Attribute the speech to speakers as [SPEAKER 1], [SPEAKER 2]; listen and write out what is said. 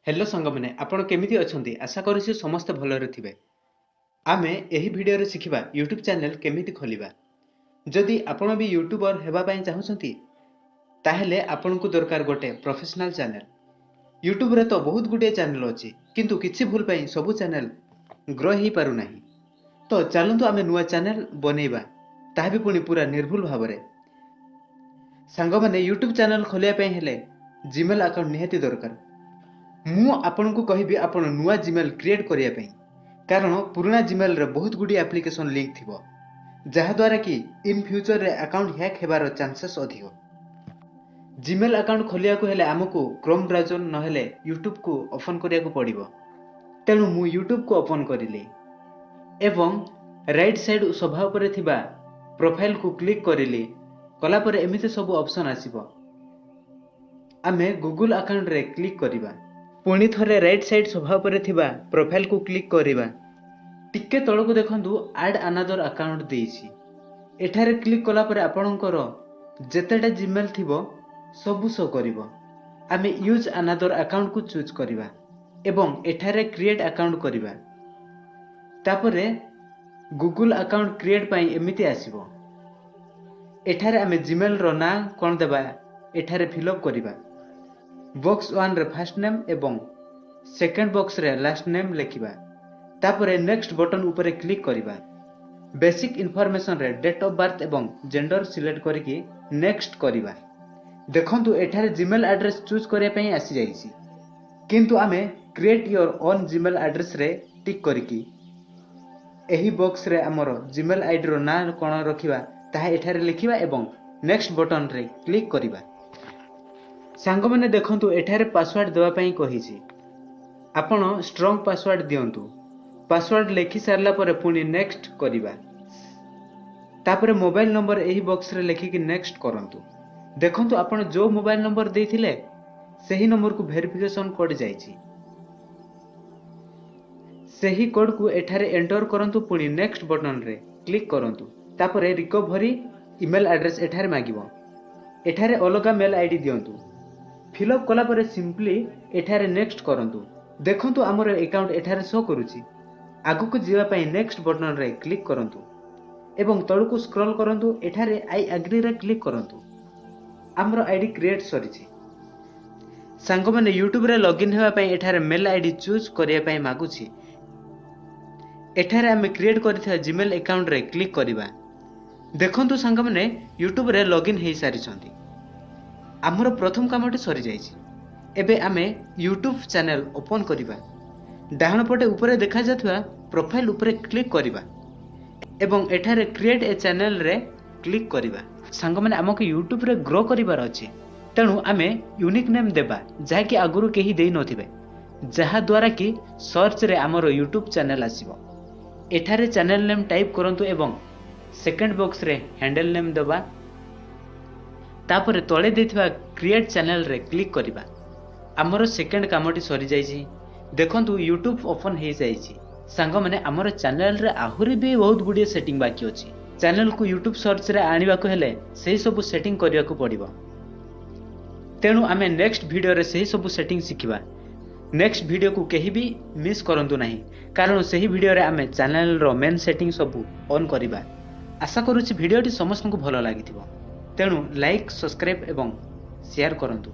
[SPEAKER 1] Hello सांग मैंने आपण केमिति अछंती आशा करूछि समस्त भलरे थिबे। आमे एही भिडियो रे सिखिबा यूट्यूब चैनल केमिति खोलिबा। जदि आपण भी यूट्यूबर हेबा पई चाहुछंती ताहेले आपनकु दरकार गोटे प्रोफेशनल चैनल। यूट्यूब रे तो बहुत गुटे चैनल अछि किंतु किछि भूल पई सब चैनल ग्रो ही पारु नाही। तो चलंतु आमे नुवा चैनल बनेइबा ताहा भी पुनी पूरा निर्भुल भाबरे। सांग माने यूट्यूब चैनल खोलिया पई हेले जीमेल अकाउंट निहाती दरकार। मु आपनकु कहिबी आपण नुआ जीमेल क्रिएट करिया पई कारण पुराना जीमेल रे बहुत गुडी एप्लीकेशन लिंक थिबो जहा द्वारा कि इन फ्यूचर रे अकाउंट हैक हेबार चांसेस अधिक। जीमेल अकाउंट खोलिया को हेले हमकु क्रोम ब्राउजर न हेले यूट्यूब को ओपन करिया को पड़िबो। तेनु मु यूट्यूब को ओपन करिले एवं राइट साइड सभा उपरे थिबा प्रोफाइल को क्लिक करिले कला पर एमिते सब ऑप्शन आसीबो। आमे गूगल अकाउंट रे क्लिक करिबा पुणी थरे राइट साइड सभा उपरे थिबा प्रोफाइल को क्लिक करिबा टिके तळ को देखंतु ऐड अनदर अकाउंट देइछि। एठारे क्लिक कला पर आपणकर जेतेटा जीमेल थिबो सब शो करिवो। आमे यूज अनदर अकाउंट को चूज करिबा एवं एठारे क्रिएट अकाउंट करिबा तापरे गूगल अकाउंट क्रिएट पई एमिति आसीबो। एठारे आमे जीमेल रो ना कोन देबा एठारे फिल अप करिबा। बॉक्स 1 रे फर्स्ट नेम एवं सेकंड बॉक्स रे लास्ट नेम लिखिबा तापरे नेक्स्ट बटन ऊपर क्लिक करिबा। बेसिक इन्फॉर्मेशन रे डेट ऑफ बर्थ एवं जेंडर सिलेक्ट करिकि नेक्स्ट करिबा। देखंतु एठारे जीमेल एड्रेस चूज करिया पई आसी जाईछि किंतु आमे create your own Gmail address रे टिक करिकि एही बॉक्स रे हमर जीमेल आईडी रो ना कोन रखिबा ताहा एठारे लिखिबा एवं नेक्स्ट बटन रे क्लिक करिबा। सांग माने देखंतु एठारे पासवर्ड देवा पई कहिछि आपण स्ट्रांग पासवर्ड दियंतु। पासवर्ड लेखि सारला पर पुनी नेक्स्ट करिबा तापरे मोबाइल नंबर एही बॉक्स रे लेखि कि नेक्स्ट करंतु। देखंतु आपण जो मोबाइल नंबर देथिले सही नंबर को वेरिफिकेशन कोड जाईछि सही कोड को एठारे एंटर करंतु पुनी नेक्स्ट बटन रे क्लिक करंतु तापरे रिकवरी ईमेल एड्रेस एठारे मागिबो। एठारे अलगा मेल आईडी दियंतु फिल अप कला पर सिंपली एठारे नेक्स्ट करंतु। देखंतु हमर अकाउंट एठारे शो करूची। आगु को जीवा पई नेक्स्ट बटन रे क्लिक करंतु एवं तळु को स्क्रॉल करंतु एठारे आई एग्री रे क्लिक करंतु। हमर आईडी क्रिएट सरीची। सांग माने यूट्यूब रे लॉगिन हेबा पई एठारे मेल आईडी चूज करिया पई मागुची। एठारे हमें क्रिएट करथिया जीमेल अकाउंट रे क्लिक करिबा। देखंतु सांग माने यूट्यूब रे लॉगिन हेई सारी छंती। आमर प्रथम कामटी सरी जाइछि। एबे आमे यूट्यूब चैनल ओपन करिबा। डाहण पटे ऊपर देखा जाथुआ प्रोफाइल ऊपर क्लिक करिबा एवं एठारे क्रिएट ए चैनल रे क्लिक करिबा। सांग माने हमके यूट्यूब रे ग्रो करिबार अछि तेनु आमे यूनिक नेम देबा जा कि आगुरु केही देई नथिबे जहा द्वारा कि सर्च रे हमर यूट्यूब चैनल आसीबो। एठारे चैनल नेम टाइप करंतु एवं सेकंड बॉक्स रे हैंडल नेम देबा तापरे तळे देथिबा क्रिएट चैनल रे क्लिक करिबा। हमर सेकंड कामटी सरी जाईछि। देखंतु यूट्यूब ओपन हे जाईछि। सांग माने हमर चैनल रे आहुरी भी बहुत गुडी सेटिंग बाकी अछि। चैनल को यूट्यूब सर्च रे आनिबा को हेले सेही सब सेटिंग करिया को पड़िबो। तेनु आमे नेक्स्ट वीडियो रे सेही सब सेटिंग सिखिबा। नेक्स्ट वीडियो को केही भी मिस करंतु नाही कारण सेही वीडियो रे आमे चैनल रो मेन सेटिंग सब ऑन करिबा। आशा करूछि वीडियोटी समस्त को भलो लागिथिबो तेनु लाइक सब्सक्राइब एवं शेयर करंतु।